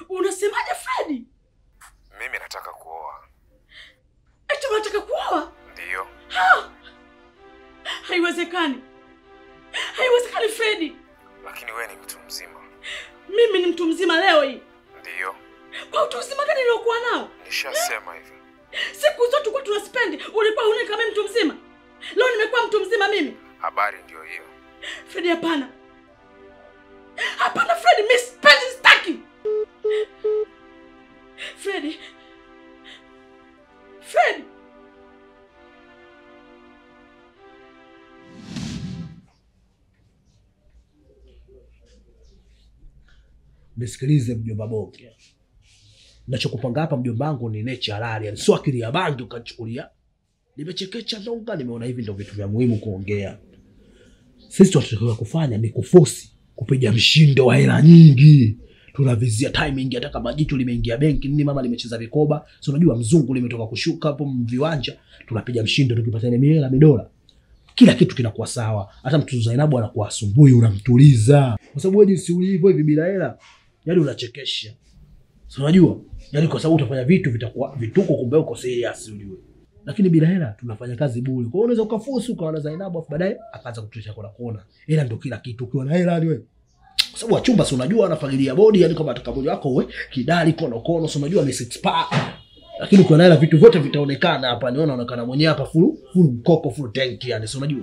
Unasemaje Fredi? Mimi nataka kuoa. Eti unataka kuoa? Ndio. Haiwezekani. Haiwezekani Fredi. Lakini wewe ni mtu mzima. Mimi ni mtu mzima leo hii. Ndio. Kwa utu uzima gani niliokuwa nao? Nishasema hivi. Siku zote kwa tunaspendi, ulikuwa huni kama mtu mzima. Leo nimekuwa mtu mzima mimi. Habari ndio hiyo. Fredi hapana. Hapana Fredi, mimi sipendi, sitaki. Fredi. Fredi. Nisikilize mjomba Bonge. Ninachokupanga hapa mjomba wangu ni nature halali, yani sio akili ya bangi ukachukulia. Nimechekecha ndonga, nimeona hivi ndio vitu vya muhimu kuongea. Sisi tunatakiwa kufanya ni kuforce kupiga mshindo wa hela nyingi. Tunavizia timing, hata kama jitu limeingia benki nini, mama limecheza vikoba, sio unajua mzungu limetoka kushuka hapo mviwanja, tunapiga mshindo tukipata ile mihela midola. Kila kitu kinakuwa sawa. Hata mtu Zainabu anakuwa asumbui, unamtuliza. Kwa sababu wewe jinsi ulivyo hivi bila hela, yani unachekesha. Sio unajua? Yani kwa sababu utafanya vitu vitakuwa vituko, kumbe uko serious unajua. Lakini bila hela tunafanya kazi bure. Kwa hiyo unaweza ukafusu ukawa na Zainabu afu baadaye akaanza kututisha kona. Hela ndio kila kitu. Ukiwa na hela ni wewe. Kwa sababu wachumba si unajua anafagilia body, yani kama atakamoja wako wewe kidali kono si unajua ni six pack. Lakini ukiwa na hela vitu vyote vitaonekana hapa. Niona unaonekana mwenyewe hapa full mkoko full tank, yani si unajua.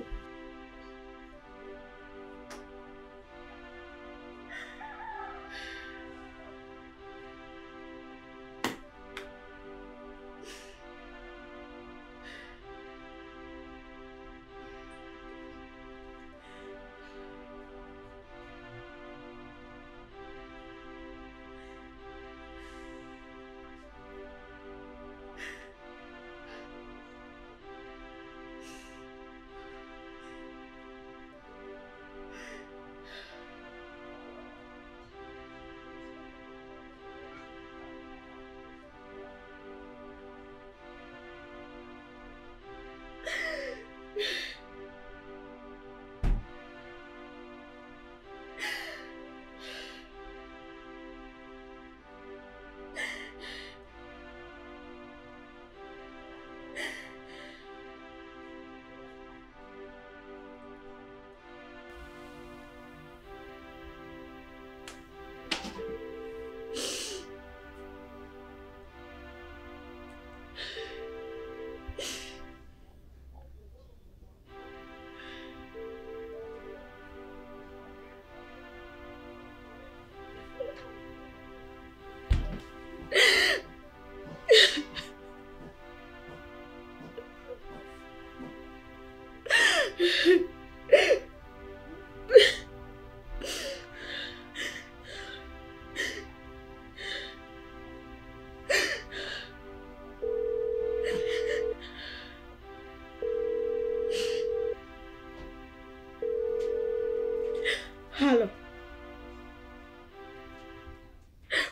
Halo.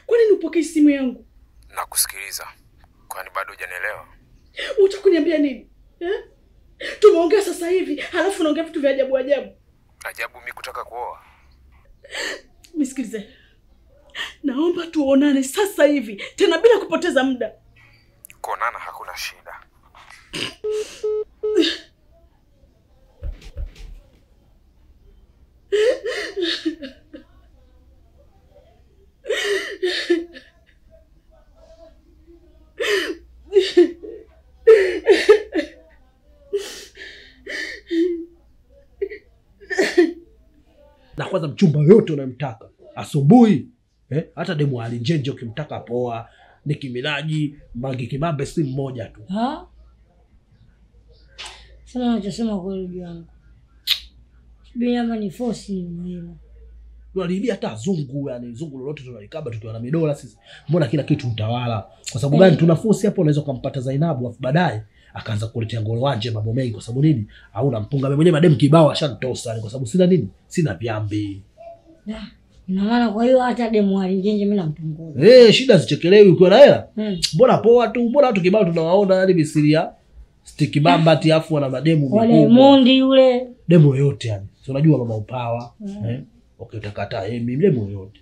Kwa nini upokee simu yangu? Nakusikiliza. Kwani bado hujanielewa? Utakuniambia nini? Tumeongea sasa hivi, halafu unaongea vitu vya ajabu ajabu. Ajabu mimi kutaka kuoa? Nisikilize. Naomba tuonane sasa hivi, tena bila kupoteza muda. Kuonana hakuna shida. Na kwanza mchumba yote unamtaka asubuhi, hata demu alinjenje ukimtaka poa, Nicki Minaj, Mange Kimambe si mmoja tu. Sasa unachosema kweli yangu. Bila hapa ni force ni muhimu. Tunalibia hata zungu, yani zungu lolote tunalikaba tukiwa na midola sisi. Mbona kila kitu mtawala? Kwa sababu gani tuna force hapo? Unaweza kumpata Zainabu afu baadaye akaanza kuletea ngolo wanje mambo mengi. Kwa sababu nini? Hauna mpunga mimi mwenyewe madem kibao ashanitosa, kwa sababu sina nini? Sina viambi. Ina maana kwa hiyo hata demu alinjenje mimi namtongoza. Shida zichekelewi ukiwa na hela. Mbona poa tu, mbona watu kibao tunawaona yani misiria sticky bamba ati afu wana mademu mikubwa. Wale Mondi yule. Demu yote yani. Si unajua mama upawa, ukitakataa mimi demu yote.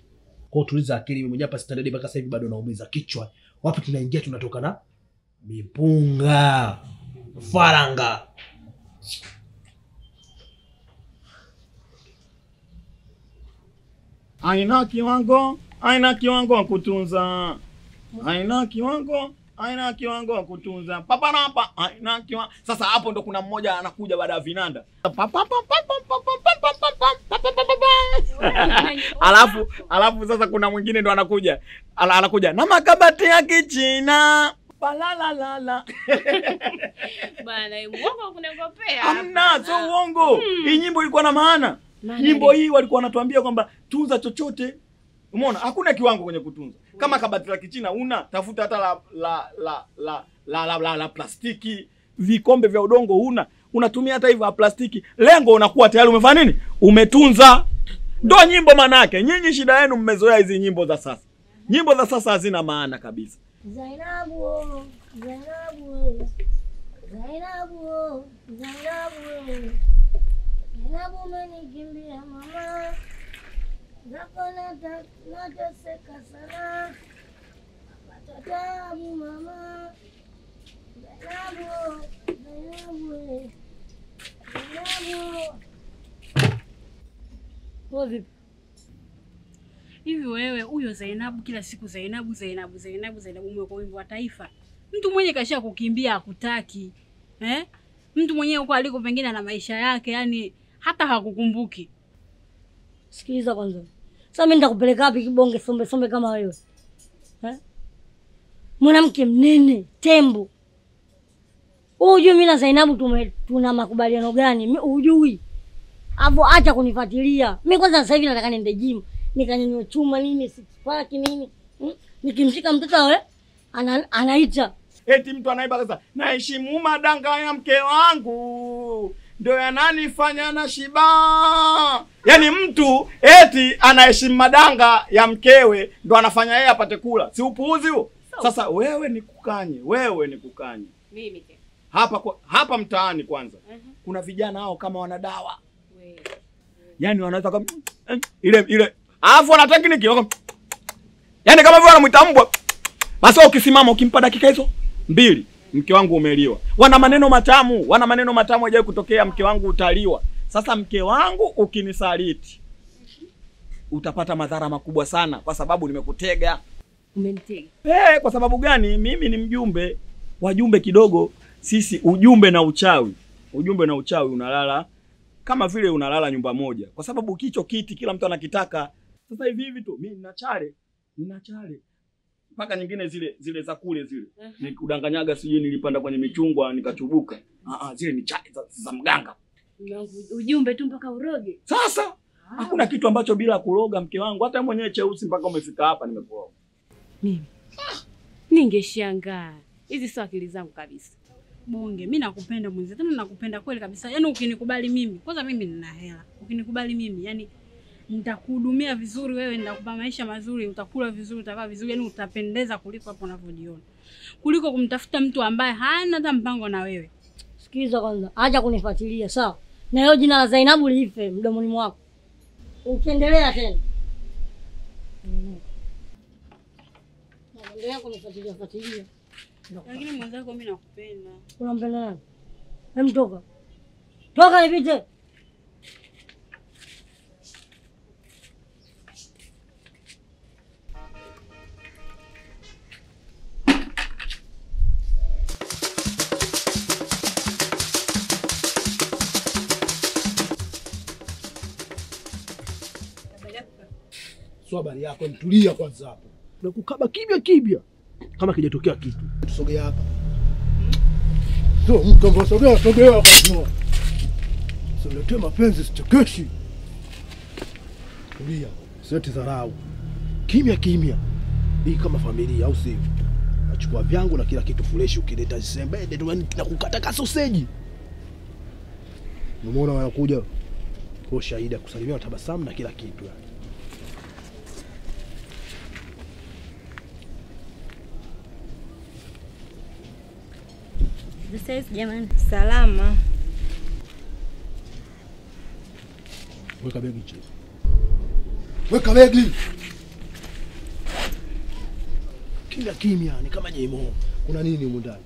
Kwa tuliza akili, mimi mwenyewe hapa standard mpaka sasa hivi bado naumiza kichwa. Wapi tunaingia tunatoka na mipunga. Faranga. Aina kiwango wa kutunza. Aina kiwango wa kutunza. Papa napa, aina kiwango. Sasa hapo ndo kuna mmoja anakuja baada ya vinanda. Alafu sasa kuna mwingine ndo anakuja. Anakuja na makabati ya Kichina. Balalalala. Bana, uongo kunakopea. Hamna, sio uongo. Hii nyimbo ilikuwa na maana. Nyimbo hii walikuwa wanatuambia kwamba tunza chochote. Umeona? Hakuna kiwango kwenye kutunza. Kama kabati la Kichina tafuta hata la plastiki, vikombe vya udongo unatumia hata hivyo plastiki. Lengo unakuwa tayari umefanya nini? Umetunza. Ndio nyimbo maana yake. Nyinyi shida yenu mmezoea hizi nyimbo za sasa. Nyimbo za sasa hazina maana kabisa. Zainabu umenikimbia mama. Zako nateseka sana. Tatabu mama. Zainabu. Vipi? Hivi wewe huyo Zainabu kila siku Zainabu umekuwa wimbo wa taifa. Mtu mwenye kasha kukimbia hakutaki. Mtu mwenye huko aliko pengine na maisha yake, yani hata hakukumbuki. Sikiliza kwanza. Sasa mimi nitakupeleka wapi kibonge sombe kama wewe? Mwanamke mnene, tembo. Unajua mimi na Zainabu tuna makubaliano gani? Hujui. Hapo acha kunifuatilia. Mimi kwanza sasa hivi nataka niende gym, nikanyanyua chuma nini, six pack nini. Nikimshika mtoto wewe anaita. Eti mtu anaiba sasa. Naheshimu madanga ya mke wangu. Ndio yananifanya na shiba. Yaani mtu eti anaheshimu madanga ya mkewe ndio anafanya yeye apate kula. Si upuuzi huo? Sasa wewe nikukanye. Mimi tena. Hapa mtaani kwanza. Kuna vijana hao kama wana dawa. Yaani wanaweza kama ile alafu wana tekniki wako. Yaani kama vile wanamuita mbwa. Basi ukisimama ukimpa dakika hizo 2, mke wangu umeliwa. Wana maneno matamu hajawahi kutokea mke wangu utaliwa. Sasa mke wangu ukinisaliti utapata madhara makubwa sana kwa sababu nimekutega. Umenitega. Kwa sababu gani? Mimi ni mjumbe. Wajumbe kidogo sisi ujumbe na uchawi unalala kama vile unalala nyumba moja. Kwa sababu kicho kiti kila mtu anakitaka. Sasa hivi tu mimi nina chale. Mpaka nyingine zile za kule zile. Nikudanganyaga sijui nilipanda kwenye michungwa nikachubuka. Zile ni chale za mganga. Ujumbe tu mpaka uroge. Sasa hakuna kitu ambacho bila kuroga mke wangu. Hata mwenyewe cheusi mpaka umefika hapa nimekuroga. Mimi ningeshangaa. Hizi sio akili zangu kabisa. Bonge, mimi nakupenda mwenzi. Tena nakupenda kweli kabisa. Yaani ukinikubali mimi, kwanza mimi nina hela. Ukinikubali mimi, yani nitakuhudumia vizuri wewe, nitakupa maisha mazuri, utakula vizuri, utavaa vizuri, yani utapendeza kuliko hapo unavyojiona. Kuliko kumtafuta mtu ambaye hana hata mpango na wewe. Sikiliza kwanza, acha kunifuatilia, sawa? Na hiyo jina la Zainabu liife mdomoni mwako. Ukiendelea tena. Naendelea kunifuatilia. Lakini mwenzako mimi nakupenda. Unampenda nani? Hem, toka nipite. Sio habari yako, nitulia kwanza hapo. Nakukaba kibya kama kijatokea kitu. Tusogea hapa. Sogea hapa. Usilete mapenzi sichekeshi. Tulia. Usilete dharau. Kimya. Hii kama familia au sivyo? Nachukua vyangu na kila kitu fresh, ukileta zisembede na kukata kasoseji. Umeona wanakuja kwa shahidi kusalimia tabasamu na kila kitu. Sasa jamani, salama. Weka begi chini. Weka begi. kimya kimya, ni kama Jemo. Kuna nini huko ndani?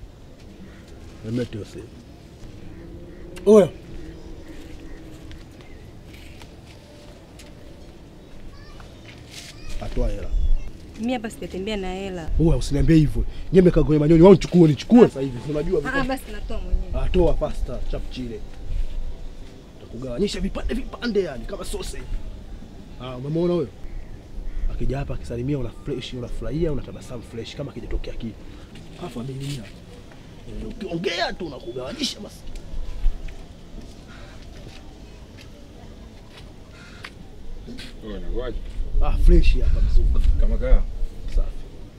Nimete yose. Oya. Atoa hela. Mimi hapa sijatembea na hela. Oya, usiniambie hivyo. Nyeme kagoe manyoni, wao nichukue sasa hivi. Unajua Ah, basi natoa mwenyewe. Atoa pasta, chap chile. Utakugawanyisha vipande yani kama sausage. Umemwona huyo? Akija hapa akisalimia una fresh, unafurahia, unatabasamu fresh kama kijatokea kitu. Familia. Ukiongea tu unakugawanyisha basi. Unawaje? Fresh hapa mzuka. Kama kaa. Safi.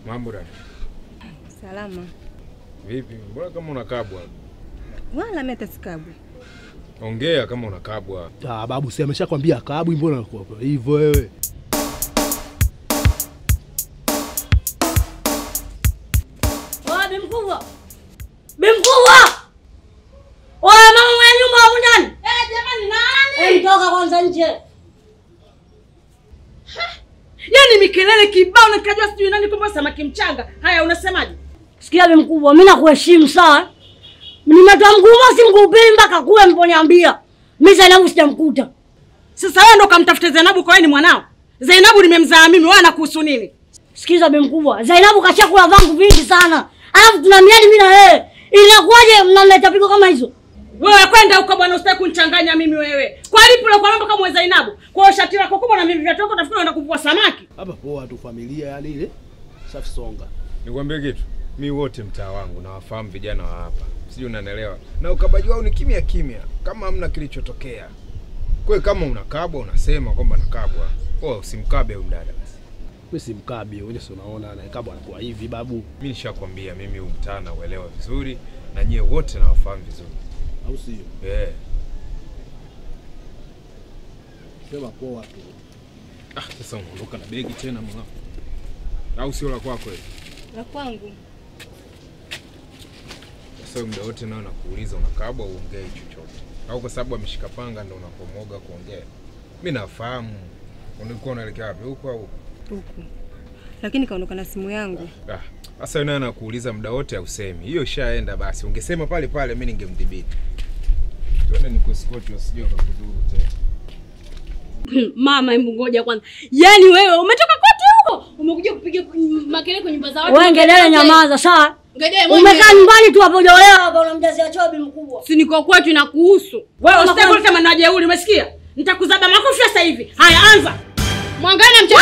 Mambo gani? Salama. Vipi? Mbona kama unakabwa? Wala mimi atasikabwa. Ongea kama unakabwa. Babu si ameshakwambia kabu, mbona unakuwa hivyo wewe? Bimkubwa! Oya mama mwenye nyumba huko ndani. Jamani nani? Toka kwanza nje. Yaani mikelele kibao na kajua sijui nani kumbe samaki mchanga. Haya unasemaje? Sikia Bimkubwa, mimi nakuheshimu sawa. Nimetoa mguu mosi mguu pili mpaka kule mponiambia. Mimi Zainabu sijamkuta. Sasa wewe ndo kamtafute Zainabu kwa wewe ni mwanao. Zainabu nimemzaa mimi, wewe anakuhusu nini? Sikiza Bimkubwa, Zainabu kachakula vangu vingi sana. Alafu tuna miadi mimi na yeye. Inakuwaje mnaleta pigo kama hizo? Wewe kwenda huko bwana, usitaki kunichanganya mimi wewe. Kwa lipo la kwa namba kama Zainabu. Kwa shati lako kubwa na mimi viatu vyako nafikiri unaenda kuvua samaki. Hapa poa tu familia yani ile. Safi songa. Nikwambie kitu. Mimi wote mtaa wangu na wafahamu vijana wa hapa. Sijui unanielewa. Na ukabaji wao ni kimya kimya kama hamna kilichotokea. Kwa kama unakabwa unasema kwamba nakabwa. Usimkabe huyo mdada basi. Mimi simkabi, wewe si unaona anakabwa anakuwa hivi babu. Mimi nishakwambia mimi umtaa na uelewa vizuri na nyie wote na wafahamu vizuri. Au sio? Sema poa tu. Sasa unaondoka na begi tena mwanangu. Au sio la kwako wewe? La kwangu. Sasa muda wote nao nakuuliza unakabwa uongee chochote. Au kwa sababu ameshika panga ndio unapomoga kuongea. Mimi nafahamu. Ulikuwa unaelekea wapi huko au huko? Lakini kaondoka na simu yangu. Sasa wewe nakuuliza muda wote usemi. Hiyo ishaenda basi. Ungesema pale pale mimi ningemdhibiti. Tuone nikuskoti usije ukakudhuru tena. Mama, hebu ngoja kwanza. Yaani wewe umetoka kote huko, umekuja kupiga makelele kwa nyumba za watu. Wewe ngelele nyamaza sawa? Umekaa nyumbani tu hapo hujaolewa hapa unamjazia chobi mkubwa. Si niko kwetu inakuhusu. Wewe usitaki kuleta maneno ya jeuri, umesikia? Nitakuzaba makofi sasa hivi. Haya anza. Mwangalie na mchana.